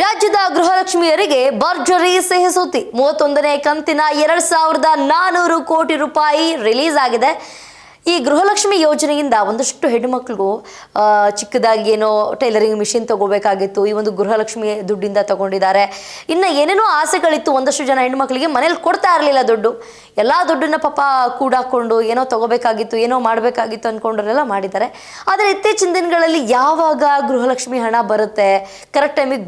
ರಾಜ್ಯದ ಗೃಹಲಕ್ಷ್ಮಿಯರಿಗೆ ಭರ್ಜರಿ ಸಿಹಿ ಸುದ್ದಿ. 31ನೇ ಕಂತಿನ 2400 ಕೋಟಿ ರೂಪಾಯಿ ರಿಲೀಸ್ ಆಗಿದೆ. ಈ ಗೃಹಲಕ್ಷ್ಮಿ ಯೋಜನೆಯಿಂದ ಒಂದಷ್ಟು ಹೆಣ್ಣುಮಕ್ಕಳಿಗೂ ಚಿಕ್ಕದಾಗಿ ಏನೋ ಟೈಲರಿಂಗ್ ಮಿಷಿನ್ ತಗೋಬೇಕಾಗಿತ್ತು, ಈ ಒಂದು ಗೃಹಲಕ್ಷ್ಮಿ ದುಡ್ಡಿಂದ ತಗೊಂಡಿದ್ದಾರೆ. ಇನ್ನು ಏನೇನೋ ಆಸೆಗಳಿತ್ತು. ಒಂದಷ್ಟು ಜನ ಹೆಣ್ಮಕ್ಳಿಗೆ ಮನೇಲಿ ಕೊಡ್ತಾ ಇರಲಿಲ್ಲ ದುಡ್ಡು, ಎಲ್ಲ ದುಡ್ಡನ್ನ ಪಾಪ ಕೂಡಾಕೊಂಡು ಏನೋ ತಗೋಬೇಕಾಗಿತ್ತು, ಏನೋ ಮಾಡಬೇಕಾಗಿತ್ತು ಅಂದ್ಕೊಂಡ್ರೆಲ್ಲ ಮಾಡಿದ್ದಾರೆ. ಆದರೆ ಇತ್ತೀಚಿನ ದಿನಗಳಲ್ಲಿ ಯಾವಾಗ ಗೃಹಲಕ್ಷ್ಮಿ ಹಣ ಬರುತ್ತೆ, ಕರೆಕ್ಟ್ ಟೈಮಿಗೆ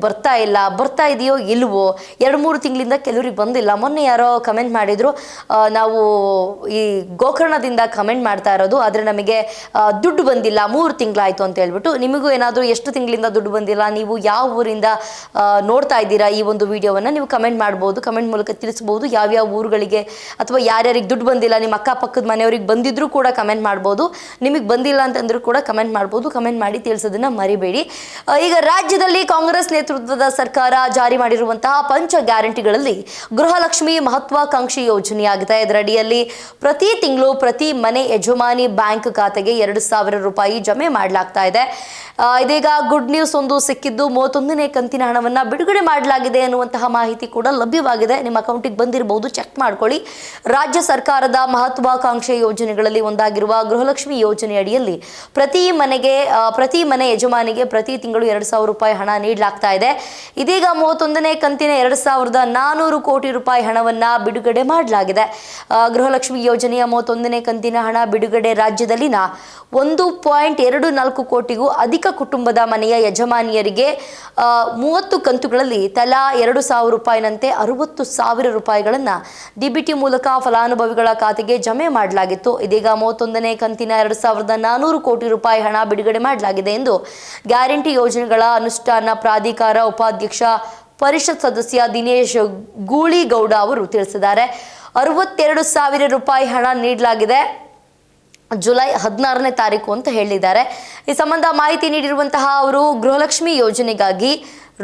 ಬರ್ತಾ ಇದೆಯೋ ಇಲ್ವೋ, 2-3 ತಿಂಗಳಿಂದ ಕೆಲವ್ರಿಗೆ ಬಂದಿಲ್ಲ. ಮೊನ್ನೆ ಯಾರೋ ಕಮೆಂಟ್ ಮಾಡಿದ್ರು, ನಾವು ಈ ಗೋಕರ್ಣದಿಂದ ಕಮೆಂಟ್ ಮಾಡ್ತಾ ಇರೋದು, ಆದರೆ ನಮಗೆ ದುಡ್ಡು ಬಂದಿಲ್ಲ, 3 ತಿಂಗಳಾಯ್ತು ಅಂತ ಹೇಳ್ಬಿಟ್ಟು. ನಿಮಗೂ ಏನಾದರೂ ಎಷ್ಟು ತಿಂಗಳಿಂದ ದುಡ್ಡು ಬಂದಿಲ್ಲ, ನೀವು ಯಾವ ಊರಿಂದ ನೋಡ್ತಾ ಇದ್ದೀರಾ ಈ ಒಂದು ವಿಡಿಯೋವನ್ನು, ನೀವು ಕಮೆಂಟ್ ಮಾಡ್ಬೋದು, ಕಮೆಂಟ್ ಮೂಲಕ ತಿಳಿಸ್ಬೋದು. ಯಾವ್ಯಾವ ಊರುಗಳಿಗೆ ಅಥವಾ ಯಾರ್ಯಾರಿಗೆ ದುಡ್ಡು ಬಂದಿಲ್ಲ, ನಿಮ್ಮ ಅಕ್ಕಪಕ್ಕದ ಮನೆಯವ್ರಿಗೆ ಬಂದಿದ್ರು ಕೂಡ ಕಮೆಂಟ್ ಮಾಡ್ಬೋದು. ನಿಮಗೆ ಬಂದಿಲ್ಲ ಅಂತಂದ್ರೂ ಕೂಡ ಕಮೆಂಟ್ ಮಾಡ್ಬೋದು. ಕಮೆಂಟ್ ಮಾಡಿ ತಿಳಿಸೋದನ್ನ ಮರಿಬೇಡಿ. ಈಗ ರಾಜ್ಯದಲ್ಲಿ ಕಾಂಗ್ರೆಸ್ ನೇತೃತ್ವದ ಸರ್ಕಾರ ಜಾರಿ ಮಾಡಿರುವಂತಹ ಪಂಚ ಗ್ಯಾರಂಟಿಗಳಲ್ಲಿ ಗೃಹಲಕ್ಷ್ಮಿ ಮಹತ್ವಾಕಾಂಕ್ಷಿ ಯೋಜನೆಯಾಗಿದೆ. ಇದರಡಿಯಲ್ಲಿ ಪ್ರತಿ ತಿಂಗಳು ಪ್ರತಿ ಮನೆ ಯಜಮಾನಿ ಬ್ಯಾಂಕ್ ಖಾತೆಗೆ 2,000 ರೂಪಾಯಿ ಜಮೆ ಮಾಡಲಾಗ್ತಾ ಇದೆ. ಇದೀಗ ಗುಡ್ ನ್ಯೂಸ್ ಒಂದು ಸಿಕ್ಕಿದ್ದು, 31ನೇ ಕಂತಿನ ಹಣವನ್ನು ಬಿಡುಗಡೆ ಮಾಡಲಾಗಿದೆ ಅನ್ನುವಂತಹ ಮಾಹಿತಿ ಕೂಡ ಲಭ್ಯವಾಗಿದೆ. ನಿಮ್ಮ ಅಕೌಂಟಿಗೆ ಬಂದಿರಬಹುದು, ಚೆಕ್ ಮಾಡ್ಕೊಳ್ಳಿ. ರಾಜ್ಯ ಸರ್ಕಾರದ ಮಹತ್ವಾಕಾಂಕ್ಷೆ ಯೋಜನೆಗಳಲ್ಲಿ ಒಂದಾಗಿರುವ ಗೃಹಲಕ್ಷ್ಮಿ ಯೋಜನೆ ಅಡಿಯಲ್ಲಿ ಪ್ರತಿ ಮನೆ ಯಜಮಾನಿಗೆ ಪ್ರತಿ ತಿಂಗಳು 2,000 ರೂಪಾಯಿ ಹಣ ನೀಡಲಾಗ್ತಾ ಇದೆ. ಇದೀಗ 31ನೇ ಕಂತಿನ 2,400 ಕೋಟಿ ರೂಪಾಯಿ ಹಣವನ್ನು ಬಿಡುಗಡೆ ಮಾಡಲಾಗಿದೆ. ಗೃಹಲಕ್ಷ್ಮಿ ಯೋಜನೆಯ 31ನೇ ಕಂತಿನ ಹಣ ಬಿಡುಗಡೆ ರಾಜ್ಯದಲ್ಲಿನ 1.24 ಕೋಟಿಗೂ ಅಧಿಕ ಕುಟುಂಬದ ಮನೆಯ ಯಜಮಾನಿಯರಿಗೆ 30 ಕಂತುಗಳಲ್ಲಿ ತಲಾ 2,000 ರೂಪಾಯಿನಂತೆ 60,000 ರೂಪಾಯಿಗಳನ್ನು ಡಿಬಿಟಿ ಮೂಲಕ ಫಲಾನುಭವಿಗಳ ಖಾತೆಗೆ ಜಮೆ ಮಾಡಲಾಗಿತ್ತು. ಇದೀಗ 31ನೇ ಕಂತಿನ 2,400 ಕೋಟಿ ರೂಪಾಯಿ ಹಣ ಬಿಡುಗಡೆ ಮಾಡಲಾಗಿದೆ ಎಂದು ಗ್ಯಾರಂಟಿ ಯೋಜನೆಗಳ ಅನುಷ್ಠಾನ ಪ್ರಾಧಿಕಾರ ಉಪಾಧ್ಯಕ್ಷ ಪರಿಷತ್ ಸದಸ್ಯ ದಿನೇಶ್ ಗೂಳಿಗೌಡ ಅವರು ತಿಳಿಸಿದ್ದಾರೆ. 62,000 ರೂಪಾಯಿ ಹಣ ನೀಡಲಾಗಿದೆ ಜುಲೈ 16ನೇ ತಾರೀಕು ಅಂತ ಹೇಳಿದ್ದಾರೆ. ಈ ಸಂಬಂಧ ಮಾಹಿತಿ ನೀಡಿರುವಂತಹ ಅವರು, ಗೃಹಲಕ್ಷ್ಮಿ ಯೋಜನೆಗಾಗಿ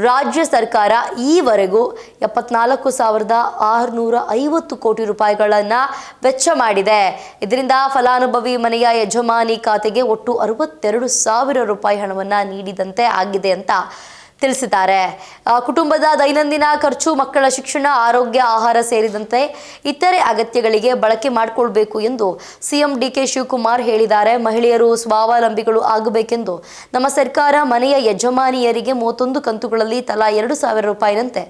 ರಾಜ್ಯ ಸರ್ಕಾರ ಈವರೆಗೂ 74,650 ಕೋಟಿ ರೂಪಾಯಿಗಳನ್ನು ವೆಚ್ಚ ಮಾಡಿದೆ. ಇದರಿಂದ ಫಲಾನುಭವಿ ಮನೆಯ ಯಜಮಾನಿ ಖಾತೆಗೆ ಒಟ್ಟು 62,000 ರೂಪಾಯಿ ಹಣವನ್ನು ನೀಡಿದಂತೆ ಆಗಿದೆ ಅಂತ ತಿಳಿಸಿದ್ದಾರೆ. ಕುಟುಂಬದ ದೈನಂದಿನ ಖರ್ಚು, ಮಕ್ಕಳ ಶಿಕ್ಷಣ, ಆರೋಗ್ಯ, ಆಹಾರ ಸೇರಿದಂತೆ ಇತರೆ ಅಗತ್ಯಗಳಿಗೆ ಬಳಕೆ ಮಾಡಿಕೊಳ್ಬೇಕು ಎಂದು ಸಿಎಂ ಡಿಕೆ ಶಿವಕುಮಾರ್ ಹೇಳಿದ್ದಾರೆ. ಮಹಿಳೆಯರು ಸ್ವಾವಲಂಬಿಗಳು ಆಗಬೇಕೆಂದು ನಮ್ಮ ಸರ್ಕಾರ ಮನೆಯ ಯಜಮಾನಿಯರಿಗೆ 31 ಕಂತುಗಳಲ್ಲಿ ತಲಾ 2,000 ರೂಪಾಯಿನಂತೆ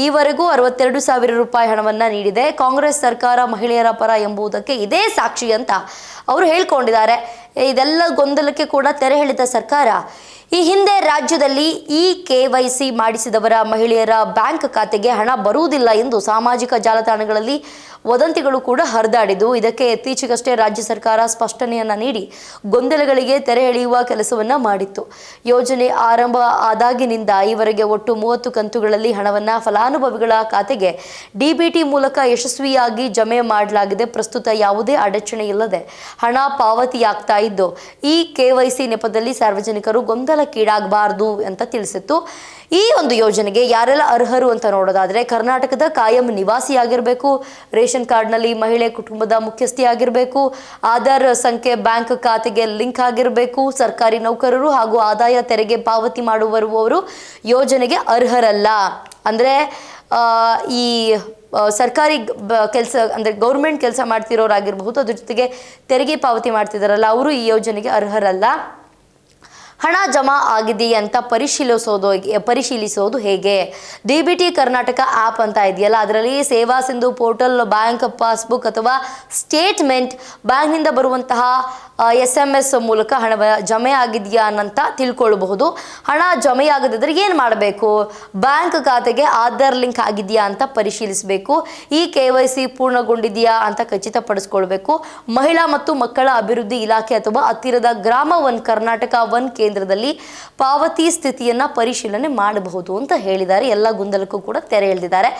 ಈವರೆಗೂ 62,000 ರೂಪಾಯಿ ಹಣವನ್ನು ನೀಡಿದೆ. ಕಾಂಗ್ರೆಸ್ ಸರ್ಕಾರ ಮಹಿಳೆಯರ ಪರ ಎಂಬುದಕ್ಕೆ ಇದೇ ಸಾಕ್ಷಿ ಅಂತ ಅವರು ಹೇಳ್ಕೊಂಡಿದ್ದಾರೆ. ಇದೆಲ್ಲ ಗೊಂದಲಕ್ಕೆ ಕೂಡ ತೆರೆ ಎಳೆದ ಸರ್ಕಾರ ಈ ಹಿಂದೆ ರಾಜ್ಯದಲ್ಲಿ KYC ಮಾಡಿಸಿದವರ ಮಹಿಳೆಯರ ಬ್ಯಾಂಕ್ ಖಾತೆಗೆ ಹಣ ಬರುವುದಿಲ್ಲ ಎಂದು ಸಾಮಾಜಿಕ ಜಾಲತಾಣಗಳಲ್ಲಿ ವದಂತಿಗಳು ಕೂಡ ಹರಿದಾಡಿದ್ದು. ಇದಕ್ಕೆ ಇತ್ತೀಚೆಗಷ್ಟೇ ರಾಜ್ಯ ಸರ್ಕಾರ ಸ್ಪಷ್ಟನೆಯನ್ನ ನೀಡಿ ಗೊಂದಲಗಳಿಗೆ ತೆರೆ ಎಳೆಯುವ ಕೆಲಸವನ್ನ ಮಾಡಿತ್ತು. ಯೋಜನೆ ಆರಂಭ ಆದಾಗಿನಿಂದ ಈವರೆಗೆ ಒಟ್ಟು 30 ಕಂತುಗಳಲ್ಲಿ ಹಣವನ್ನು ಫಲಾನುಭವಿಗಳ ಖಾತೆಗೆ ಡಿಬಿಟಿ ಮೂಲಕ ಯಶಸ್ವಿಯಾಗಿ ಜಮೆ ಮಾಡಲಾಗಿದೆ. ಪ್ರಸ್ತುತ ಯಾವುದೇ ಅಡಚಣೆ ಇಲ್ಲದೆ ಹಣ ಪಾವತಿಯಾಗ್ತಾ ಇದ್ದು, KYC ನೆಪದಲ್ಲಿ ಸಾರ್ವಜನಿಕರು ಗೊಂದಲಕ್ಕೀಡಾಗಬಾರದು ಅಂತ ತಿಳಿಸಿತ್ತು. ಈ ಒಂದು ಯೋಜನೆಗೆ ಯಾರೆಲ್ಲ ಅರ್ಹರು ಅಂತ ನೋಡೋದಾದ್ರೆ, ಕರ್ನಾಟಕದ ಕಾಯಂ ನಿವಾಸಿಯಾಗಿರಬೇಕು, ರೇಷನ್ ಕಾರ್ಡ್ನಲ್ಲಿ ಮಹಿಳೆ ಕುಟುಂಬದ ಮುಖ್ಯಸ್ಥಿಯಾಗಿರಬೇಕು, ಆಧಾರ್ ಸಂಖ್ಯೆ ಬ್ಯಾಂಕ್ ಖಾತೆಗೆ ಲಿಂಕ್ ಆಗಿರಬೇಕು, ಸರ್ಕಾರಿ ನೌಕರರು ಹಾಗೂ ಆದಾಯ ತೆರಿಗೆ ಪಾವತಿ ಮಾಡುವವರು ಯೋಜನೆಗೆ ಅರ್ಹರಲ್ಲ. ಅಂದರೆ ಈ ಸರ್ಕಾರಿ ಕೆಲಸ ಅಂದರೆ ಗೌರ್ಮೆಂಟ್ ಕೆಲಸ ಮಾಡ್ತಿರೋರಾಗಿರ್ಬಹುದು, ಅದ್ರ ಜೊತೆಗೆ ತೆರಿಗೆ ಪಾವತಿ ಮಾಡ್ತಿದ್ದಾರಲ್ಲ, ಅವರು ಈ ಯೋಜನೆಗೆ ಅರ್ಹರಲ್ಲ. ಹಣ ಜಮಾ ಆಗಿದೆಯೇ ಅಂತ ಪರಿಶೀಲಿಸೋದು ಹೇಗೆ? ಡಿಬಿಟಿ ಕರ್ನಾಟಕ ಆ್ಯಪ್ ಅಂತ ಇದೆಯಲ್ಲ, ಅದರಲ್ಲಿ ಸೇವಾ ಸಿಂಧು ಪೋರ್ಟಲ್, ಬ್ಯಾಂಕ್ ಪಾಸ್ಬುಕ್ ಅಥವಾ ಸ್ಟೇಟ್ಮೆಂಟ್, ಬ್ಯಾಂಕ್ನಿಂದ ಬರುವಂತಹ SMS ಮೂಲಕ ಹಣ ಜಮೆ ಆಗಿದೆಯಾ ಅಂತ ತಿಳ್ಕೊಳ್ಬಹುದು. ಹಣ ಜಮೆ ಆಗದಿದ್ದರೆ ಏನು ಮಾಡಬೇಕು? ಬ್ಯಾಂಕ್ ಖಾತೆಗೆ ಆಧಾರ್ ಲಿಂಕ್ ಆಗಿದೆಯಾ ಅಂತ ಪರಿಶೀಲಿಸಬೇಕು. KYC ಪೂರ್ಣಗೊಂಡಿದೆಯಾ ಅಂತ ಖಚಿತಪಡಿಸ್ಕೊಳ್ಬೇಕು. ಮಹಿಳಾ ಮತ್ತು ಮಕ್ಕಳ ಅಭಿವೃದ್ಧಿ ಇಲಾಖೆ ಅಥವಾ ಹತ್ತಿರದ ಗ್ರಾಮ 1 ಕರ್ನಾಟಕ 1 ಕೇಂದ್ರದಲ್ಲಿ ಪಾವತಿ ಸ್ಥಿತಿಯನ್ನ ಪರಿಶೀಲನೆ ಮಾಡಬಹುದು ಅಂತ ಹೇಳಿದ್ದಾರೆ. ಎಲ್ಲ ಗೊಂದಲಕ್ಕೂ ಕೂಡ ತೆರೆ ಎಳೆದಿದ್ದಾರೆ.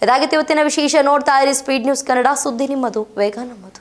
ಇದಾಗಿತ್ತು ಇವತ್ತಿನ ವಿಶೇಷ. ನೋಡ್ತಾ ಇರಿ ಸ್ಪೀಡ್ ನ್ಯೂಸ್ ಕನ್ನಡ, ಸುದ್ದಿ ನಿಮ್ಮದು, ವೇಗ ನಮ್ಮದು.